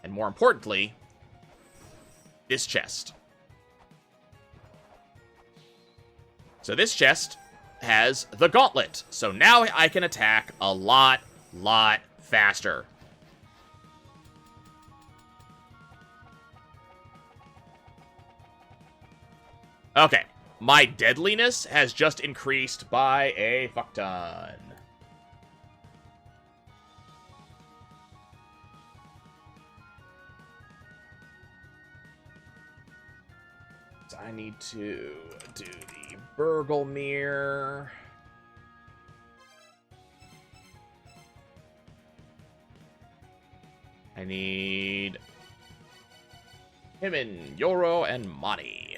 And more importantly, this chest. So this chest has the gauntlet. So now I can attack a lot faster. Okay. My deadliness has just increased by a fuck ton. So I need to do the Burglemere. I need him and Yoro and Mani.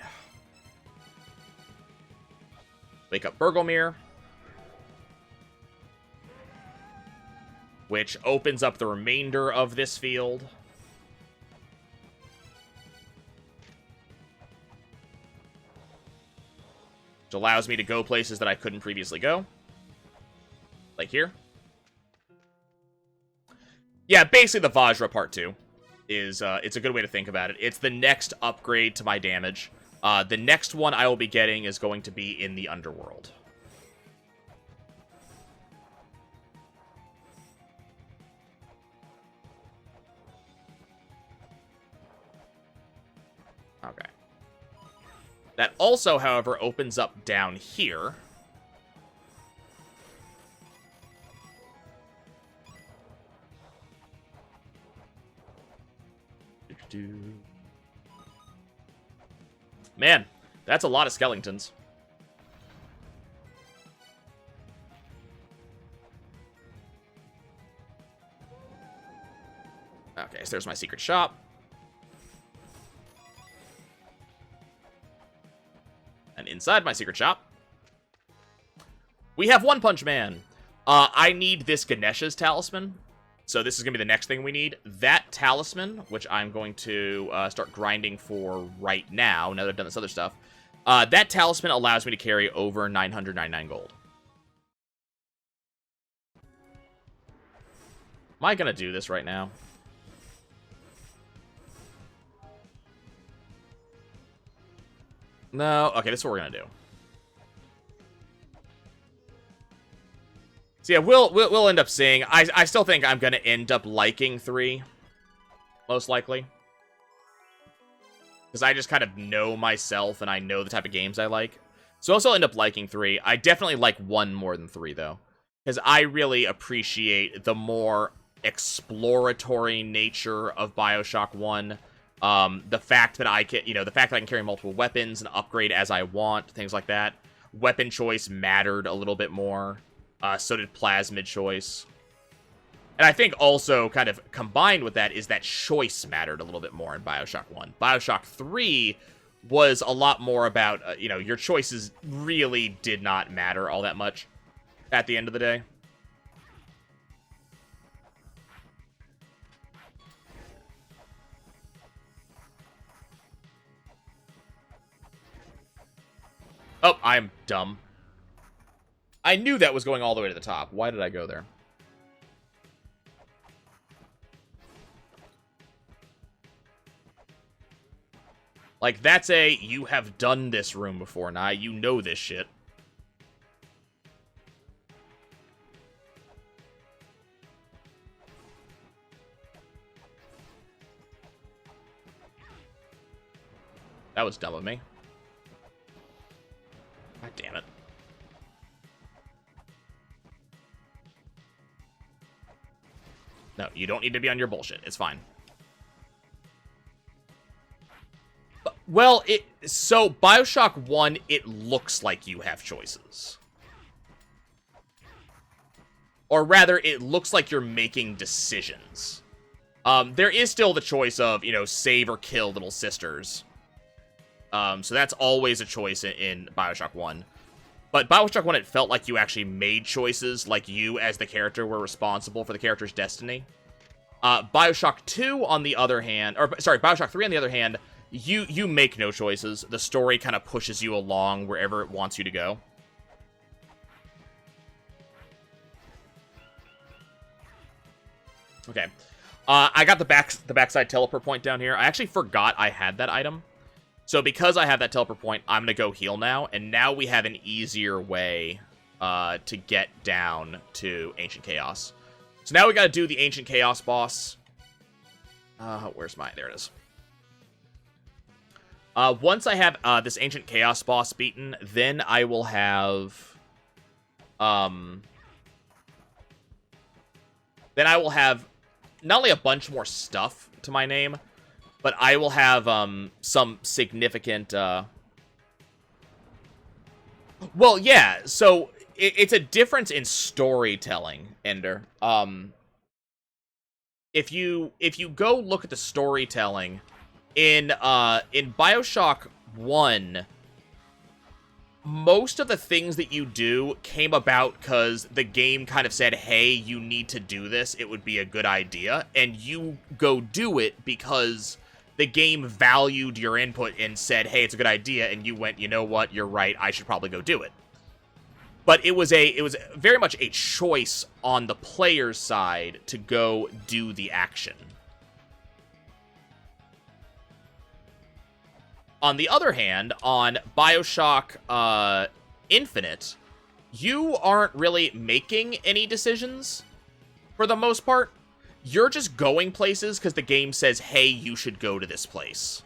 Wake up Burglemere, which opens up the remainder of this field. Which allows me to go places that I couldn't previously go. Like here. Yeah, basically the Vajra Part 2 is, it's a good way to think about it. It's the next upgrade to my damage. The next one I will be getting is going to be in the Underworld. Okay. That also, however, opens up down here. Man, that's a lot of skeletons. Okay, so there's my secret shop. And inside my secret shop, we have One Punch Man. I need this Ganesh's talisman. So this is going to be the next thing we need. That talisman, which I'm going to start grinding for right now that I've done this other stuff. That talisman allows me to carry over 999 gold. Am I going to do this right now? No. Okay, this is what we're going to do. So yeah, we'll end up seeing. I still think I'm going to end up liking 3. Most likely. Because I just kind of know myself and I know the type of games I like. So I'll still end up liking 3. I definitely like 1 more than 3, though. Because I really appreciate the more exploratory nature of BioShock 1. The fact that I can, the fact that I can carry multiple weapons and upgrade as I want, things like that. Weapon choice mattered a little bit more. So did plasmid choice. And I think also kind of combined with that is that choice mattered a little bit more in BioShock 1. BioShock 3 was a lot more about, your choices really did not matter all that much at the end of the day. Oh, I'm dumb. I knew that was going all the way to the top. Why did I go there? Like, that's a, you have done this room before, Nye. You know this shit. That was dumb of me. God damn it. No, you don't need to be on your bullshit. It's fine. Well, so BioShock 1, it looks like you have choices. Or rather, it looks like you're making decisions. There is still the choice of, save or kill little sisters. So that's always a choice in BioShock 1. But BioShock 1, it felt like you actually made choices, like you, as the character, were responsible for the character's destiny. BioShock 2, on the other hand, BioShock 3, on the other hand, you make no choices. The story kind of pushes you along wherever it wants you to go. Okay. I got the backside teleport point down here. I actually forgot I had that item. So because I have that teleport point, I'm going to go heal now. And now we have an easier way to get down to Ancient Chaos. So now we got to do the Ancient Chaos boss. Where's mine? There it is. Once I have this Ancient Chaos boss beaten, then I will have... then I will have not only a bunch more stuff to my name, but I will have some significant... Well, yeah, so it's a difference in storytelling, Ender. If you go look at the storytelling in BioShock 1, most of the things that you do came about because the game kind of said, hey, you need to do this, it would be a good idea, and you go do it because the game valued your input and said, hey, it's a good idea, and you went, you know what, you're right, I should probably go do it. But it was very much a choice on the player's side to go do the action. On the other hand, on BioShock Infinite, you aren't really making any decisions for the most part. You're just going places because the game says, hey, you should go to this place.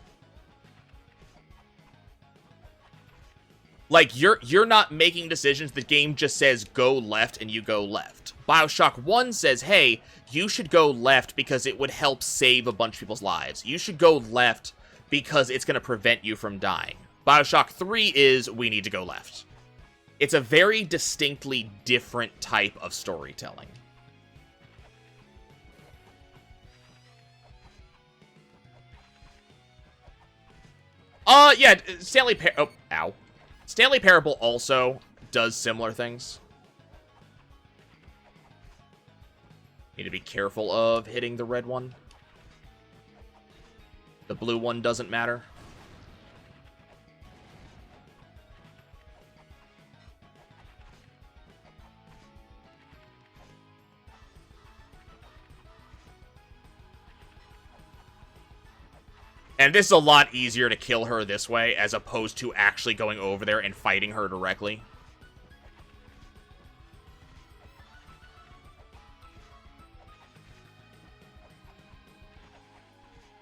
Like, you're not making decisions. The game just says, go left, and you go left. BioShock 1 says, hey, you should go left because it would help save a bunch of people's lives. You should go left because it's going to prevent you from dying. BioShock 3 is, we need to go left. It's a very distinctly different type of storytelling. Yeah, Stanley Parable also does similar things. Need to be careful of hitting the red one. The blue one doesn't matter. And this is a lot easier to kill her this way, as opposed to actually going over there and fighting her directly.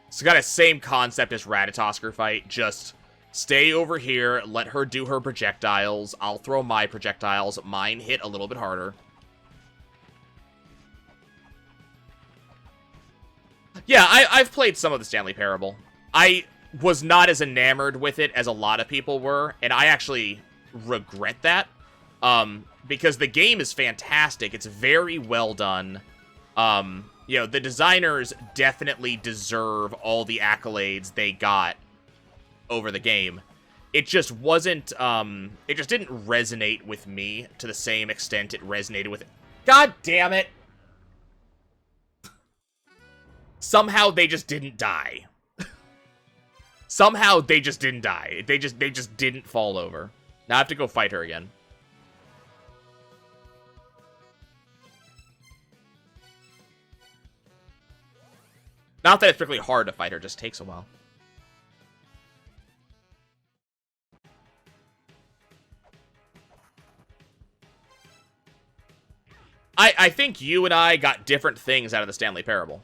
It's got the same concept as Ratatosker fight, just stay over here, let her do her projectiles, I'll throw my projectiles, mine hit a little bit harder. Yeah, I've played some of the Stanley Parable. I was not as enamored with it as a lot of people were, and I actually regret that, because the game is fantastic. It's very well done. You know, the designers definitely deserve all the accolades they got over the game. It just wasn't, it just didn't resonate with me to the same extent it resonated with... God damn it! Somehow they just didn't die. Somehow they just didn't die. They just didn't fall over. Now I have to go fight her again. Not that it's particularly hard to fight her, just takes a while. I think you and I got different things out of the Stanley Parable.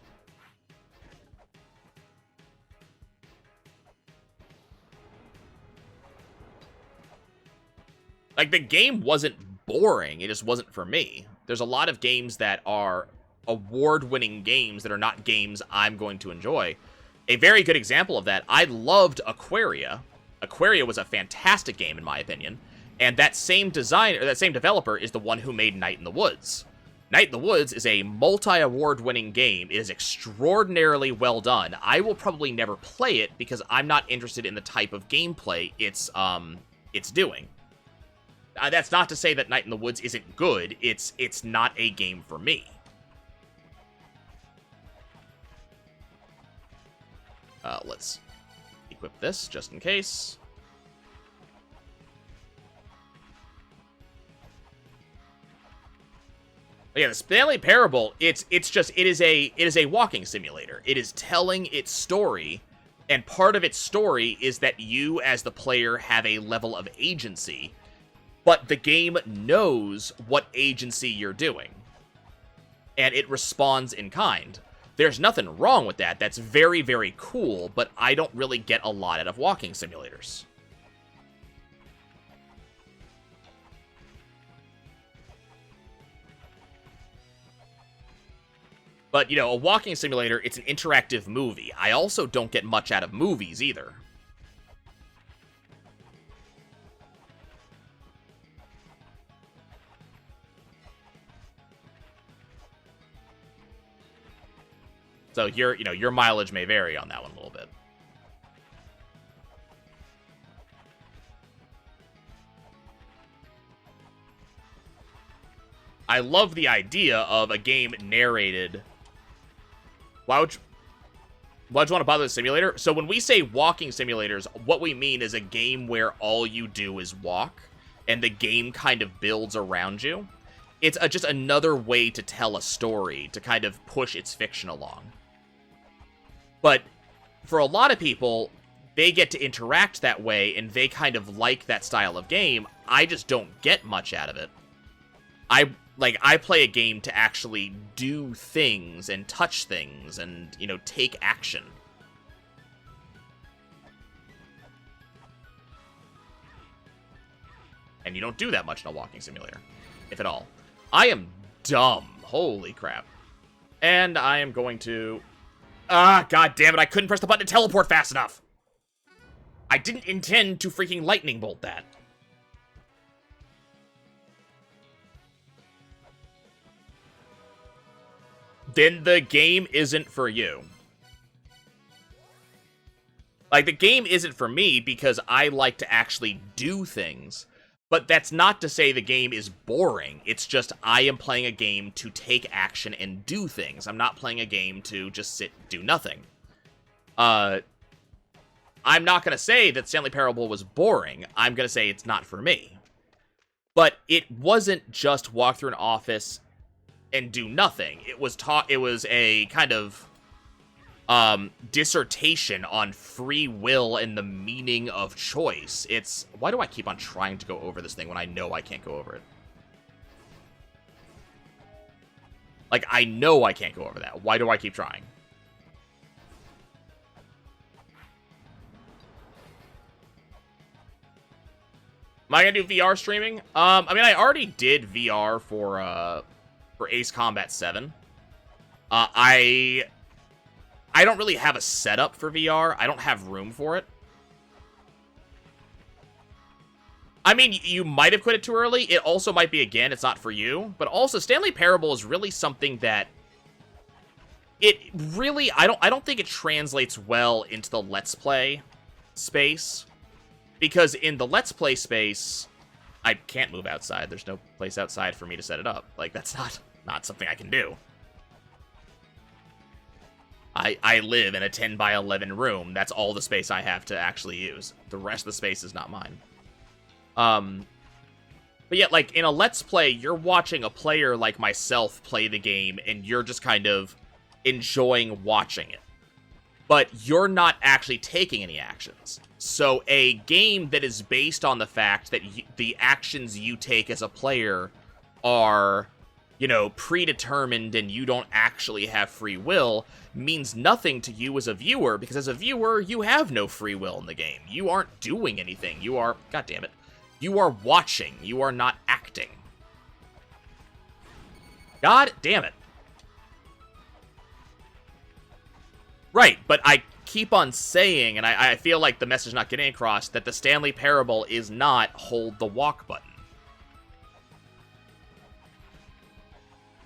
Like, the game wasn't boring, it just wasn't for me. There's a lot of games that are award-winning games that are not games I'm going to enjoy. A very good example of that, I loved Aquaria. Aquaria was a fantastic game, in my opinion. And that same designer, that same developer is the one who made Night in the Woods. Night in the Woods is a multi-award winning game. It is extraordinarily well done. I will probably never play it because I'm not interested in the type of gameplay it's doing. That's not to say that Night in the Woods isn't good. It's not a game for me. Let's equip this just in case. Yeah, the Stanley Parable, it is a walking simulator. It is telling its story, and part of its story is that you as the player have a level of agency, but the game knows what agency you're doing, and it responds in kind. There's nothing wrong with that. That's very, very cool, but I don't really get a lot out of walking simulators. But, you know, a walking simulator, it's an interactive movie. I also don't get much out of movies, either. So your mileage may vary on that one a little bit. I love the idea of a game narrated. Why would you want to bother the simulator? So when we say walking simulators, what we mean is a game where all you do is walk, and the game kind of builds around you. It's just another way to tell a story, to kind of push its fiction along. But for a lot of people, they get to interact that way, and they kind of like that style of game. I just don't get much out of it. I play a game to actually do things and touch things and, you know, take action. And you don't do that much in a walking simulator, if at all. I am dumb. Holy crap. And I am going to... God damn it, I couldn't press the button to teleport fast enough. I didn't intend to freaking lightning bolt that. Then the game isn't for you. Like, the game isn't for me because I like to actually do things. But that's not to say the game is boring. It's just I am playing a game to take action and do things. I'm not playing a game to just sit, do nothing. I'm not going to say that Stanley Parable was boring. I'm going to say it's not for me. But it wasn't just walk through an office and do nothing. It was a kind of dissertation on free will and the meaning of choice. Why do I keep on trying to go over this thing when I know I can't go over it? Like, I know I can't go over that. Why do I keep trying? Am I gonna do VR streaming? I mean, I already did VR for Ace Combat 7. I don't really have a setup for VR. I don't have room for it. I mean, you might have quit it too early. It also might be, again, it's not for you. But also, Stanley Parable is really something that... It really... I don't think it translates well into the Let's Play space. Because in the Let's Play space, I can't move outside. There's no place outside for me to set it up. Like, that's not something I can do. I live in a 10 by 11 room. That's all the space I have to actually use. The rest of the space is not mine. But yeah, like, in a Let's Play, you're watching a player like myself play the game, and you're just kind of enjoying watching it. But you're not actually taking any actions. So a game that is based on the fact that the actions you take as a player are, you know, predetermined and you don't actually have free will means nothing to you as a viewer, because as a viewer, you have no free will in the game. You aren't doing anything. You are, God damn it, you are watching. You are not acting. God damn it. Right, but I keep on saying, and I feel like the message is not getting across, that the Stanley Parable is not hold the walk button.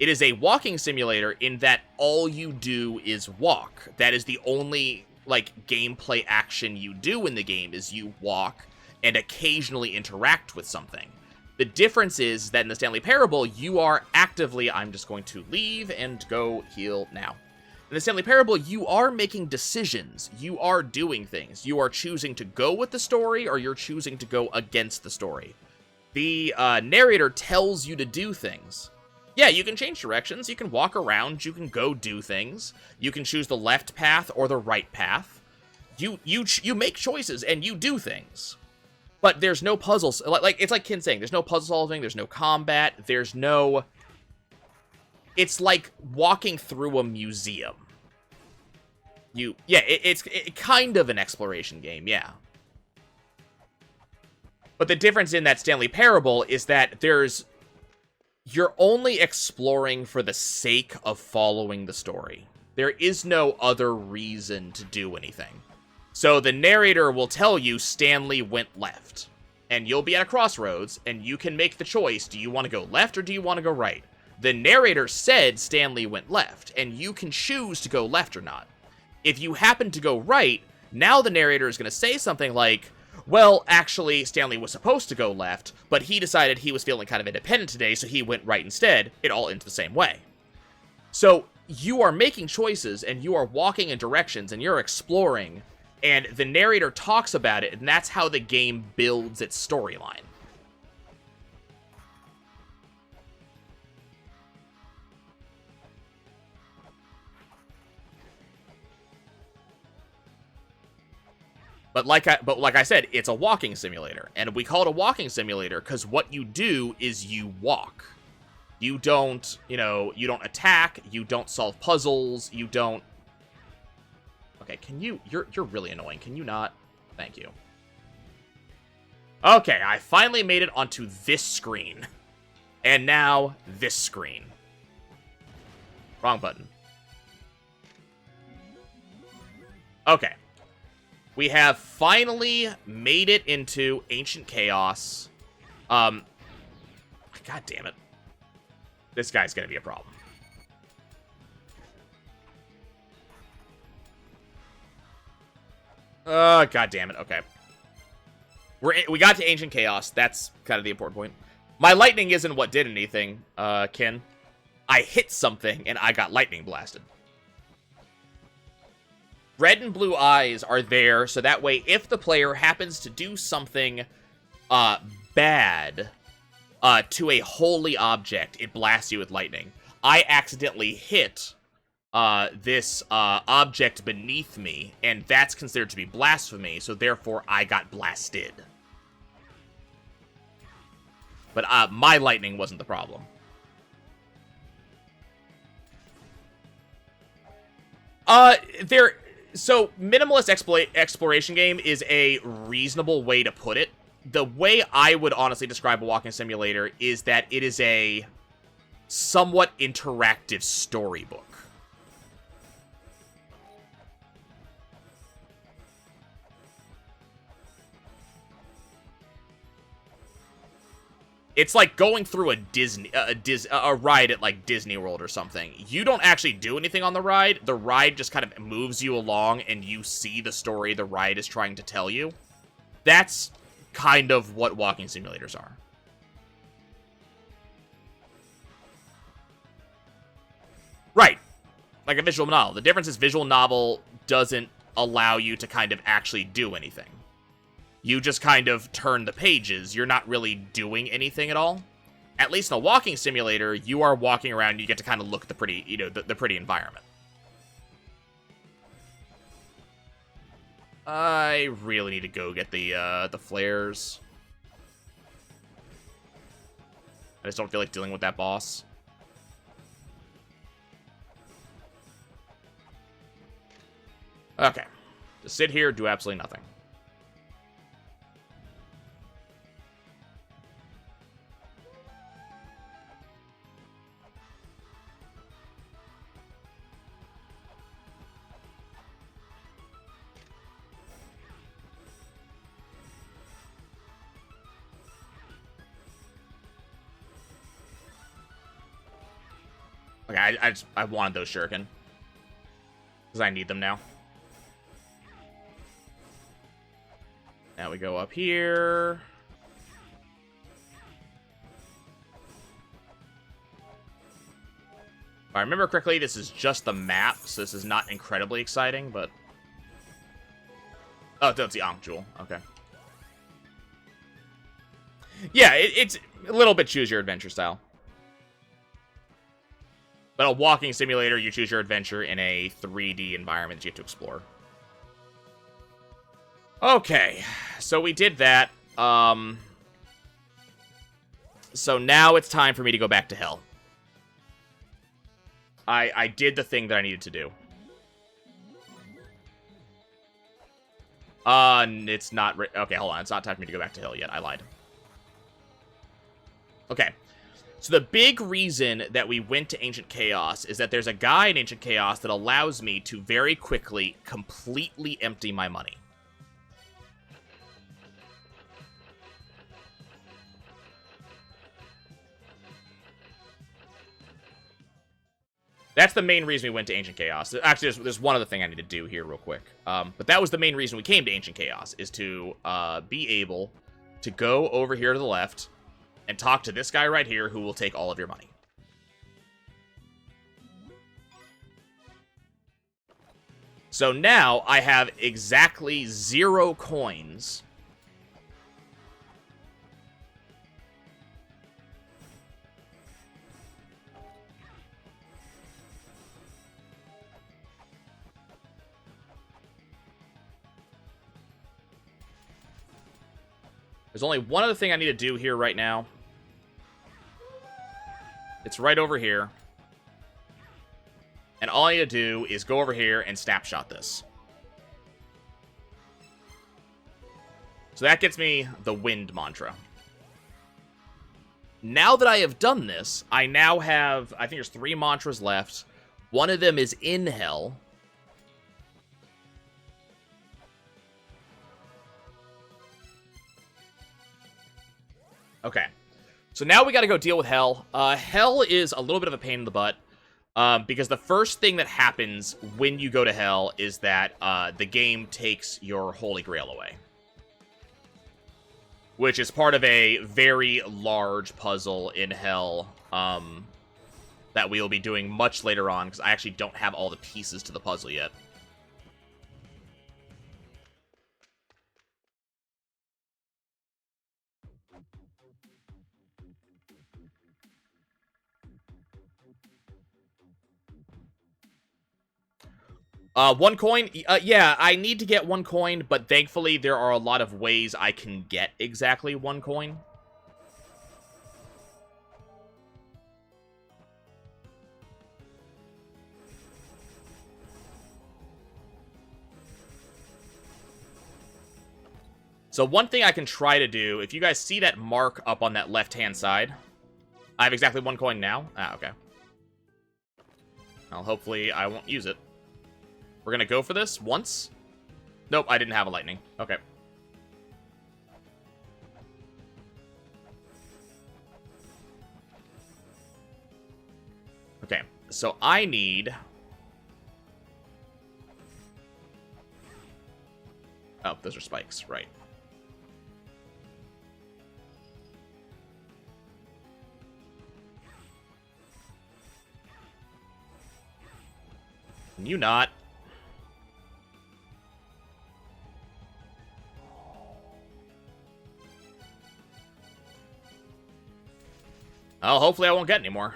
It is a walking simulator in that all you do is walk. That is the only, like, gameplay action you do in the game is you walk and occasionally interact with something. The difference is that in the Stanley Parable, you are actively, I'm just going to leave and go heal now. In the Stanley Parable, you are making decisions. You are doing things. You are choosing to go with the story, or you're choosing to go against the story. The narrator tells you to do things. Yeah, you can change directions, you can walk around, you can go do things, you can choose the left path or the right path. You make choices and you do things. But there's no puzzles. Like it's like Ken saying, there's no puzzle solving, there's no combat, there's no... It's like walking through a museum. It's kind of an exploration game, yeah. But the difference in that Stanley Parable is that you're only exploring for the sake of following the story. There is no other reason to do anything. So the narrator will tell you Stanley went left. And you'll be at a crossroads, and you can make the choice. Do you want to go left or do you want to go right? The narrator said Stanley went left, and you can choose to go left or not. If you happen to go right, now the narrator is going to say something like, well, actually, Stanley was supposed to go left, but he decided he was feeling kind of independent today, so he went right instead. It all ends the same way. So you are making choices, and you are walking in directions, and you're exploring, and the narrator talks about it, and that's how the game builds its storyline. But like I said, it's a walking simulator, and we call it a walking simulator because what you do is you walk. You don't, you don't attack, you don't solve puzzles, you don't... Okay, you're really annoying. Can you not? Thank you. Okay, I finally made it onto this screen. And now, this screen. Wrong button. Okay. We have finally made it into Ancient Chaos. God damn it. This guy's gonna be a problem. God damn it. Okay. We got to Ancient Chaos. That's kind of the important point. My lightning isn't what did anything, Ken. I hit something and I got lightning blasted. Red and blue eyes are there, so that way if the player happens to do something bad to a holy object, it blasts you with lightning. I accidentally hit this object beneath me, and that's considered to be blasphemy, so therefore I got blasted. But my lightning wasn't the problem. So minimalist exploration game is a reasonable way to put it. The way I would honestly describe a walking simulator is that it is a somewhat interactive storybook. It's like going through a ride at like Disney World or something. You don't actually do anything on the ride. The ride just kind of moves you along and you see the story the ride is trying to tell you. That's kind of what walking simulators are. Right. Like a visual novel. The difference is visual novel doesn't allow you to kind of actually do anything. You just kind of turn the pages. You're not really doing anything at all. At least in a walking simulator, you are walking around and you get to kind of look at the pretty, the pretty environment. I really need to go get the flares. I just don't feel like dealing with that boss. Okay. Just sit here, do absolutely nothing. Okay, I wanted those shuriken. Because I need them now. Now we go up here. If I remember correctly, this is just the map, so this is not incredibly exciting, but... Oh, that's the Ankh Jewel. Okay. Yeah, it's a little bit choose your adventure style. But a walking simulator, you choose your adventure in a 3D environment that you have to explore. Okay, so we did that. So now it's time for me to go back to hell. I did the thing that I needed to do. It's not... Okay, hold on. It's not time for me to go back to hell yet. I lied. Okay. So the big reason that we went to Ancient Chaos is that there's a guy in Ancient Chaos that allows me to very quickly, completely empty my money. That's the main reason we went to Ancient Chaos. Actually, there's one other thing I need to do here real quick. But that was the main reason we came to Ancient Chaos, is to be able to go over here to the left and talk to this guy right here who will take all of your money. So now I have exactly 0 coins. There's only one other thing I need to do here right now. It's right over here. And all I need to do is go over here and snapshot this. So that gets me the wind mantra. Now that I have done this, I now have, I think there's 3 mantras left. One of them is in hell. Okay, so now we gotta go deal with hell. Hell is a little bit of a pain in the butt, because the first thing that happens when you go to hell is that the game takes your Holy Grail away. Which is part of a very large puzzle in hell that we will be doing much later on, because I actually don't have all the pieces to the puzzle yet. One coin? Yeah, I need to get 1 coin, but thankfully there are a lot of ways I can get exactly 1 coin. So one thing I can try to do, if you guys see that mark up on that left-hand side, I have exactly 1 coin now. Ah, okay. Well, hopefully I won't use it. We're gonna go for this once. Nope, I didn't have a lightning. Okay. Okay, so I need... Oh, those are spikes, right. Can you not? Oh, hopefully I won't get any more.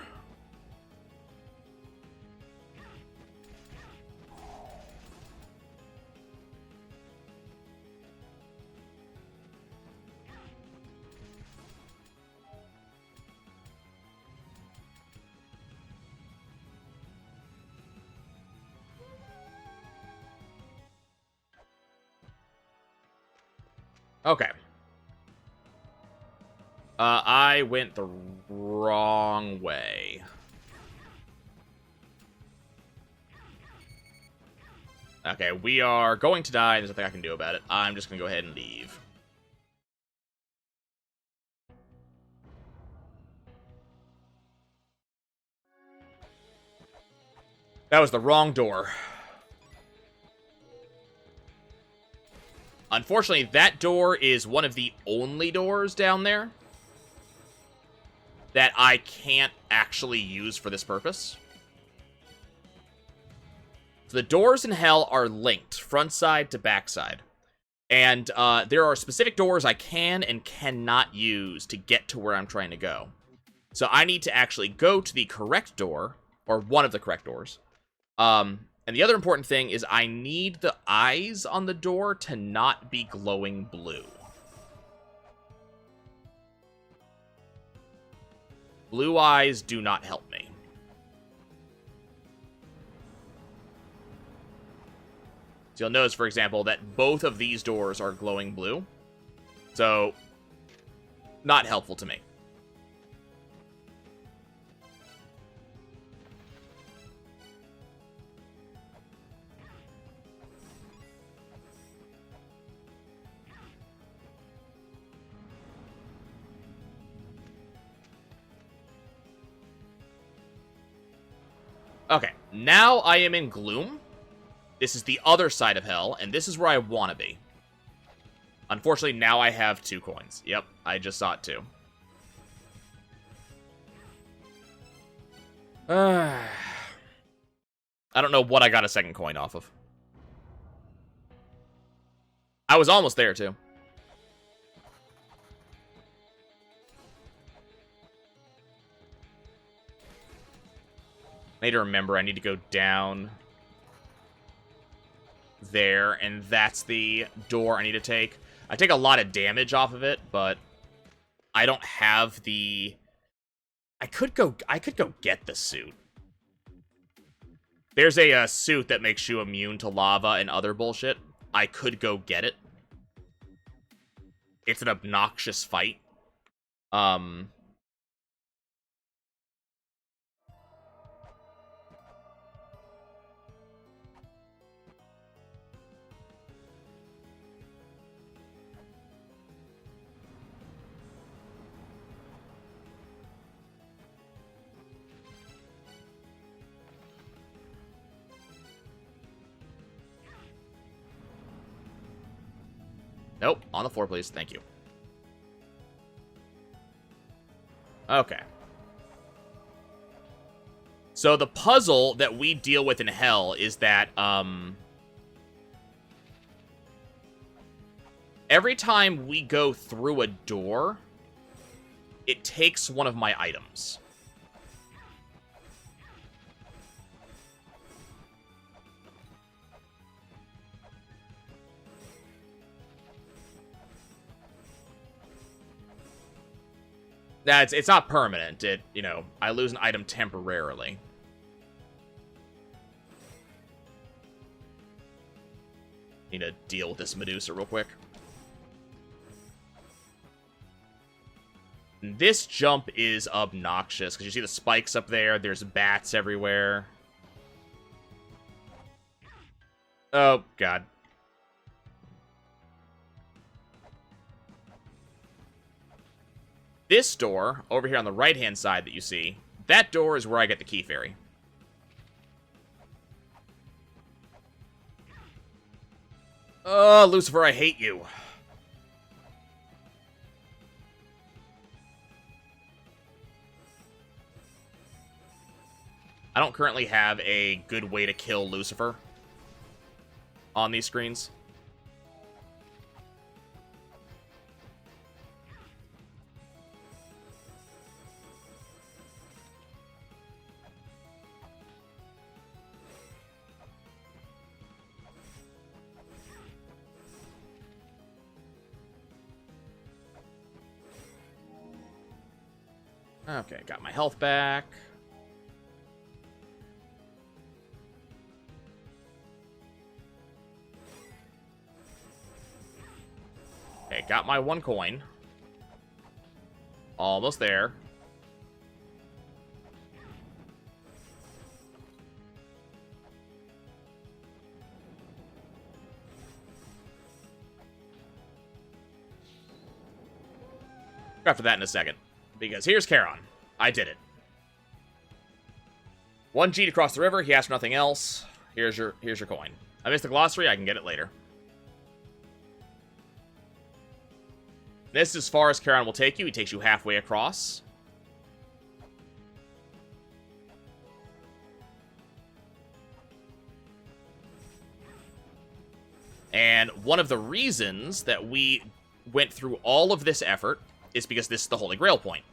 Okay. I went the wrong way. Okay, we are going to die. There's nothing I can do about it. I'm just going to go ahead and leave. That was the wrong door. Unfortunately, that door is one of the only doors down there that I can't actually use for this purpose. So the doors in hell are linked, front side to back side. And there are specific doors I can and cannot use to get to where I'm trying to go. So I need to actually go to the correct door, Or one of the correct doors. And the other important thing is I need the eyes on the door to not be glowing blue. Blue eyes do not help me. So you'll notice, for example, that both of these doors are glowing blue. So, not helpful to me. Okay, now I am in gloom. This is the other side of hell, and this is where I want to be. Unfortunately, now I have 2 coins. Yep, I just saw it too. I don't know what I got a second coin off of. I was almost there too. I need to remember I need to go down there, and that's the door I need to take. I take a lot of damage off of it, but I don't have the... I could go get the suit. There's a suit that makes you immune to lava and other bullshit. I could go get it. It's an obnoxious fight. Nope, on the floor, please. Thank you. Okay. So the puzzle that we deal with in hell is that, every time we go through a door, it takes one of my items. Now, it's not permanent. It, you know, I lose an item temporarily. Need to deal with this Medusa real quick. This jump is obnoxious, because you see the spikes up there, there's bats everywhere. Oh, God. This door, over here on the right-hand side that you see, that door is where I get the key fairy. Oh, Lucifer, I hate you. I don't currently have a good way to kill Lucifer on these screens. Okay, got my health back. Okay, got my 1 coin. Almost there. After that in a second. Because here's Charon. I did it. 1 G to cross the river. He asked for nothing else. Here's your coin. I missed the glossary. I can get it later. This is as far as Charon will take you. He takes you halfway across. And one of the reasons that we went through all of this effort is because this is the Holy Grail point.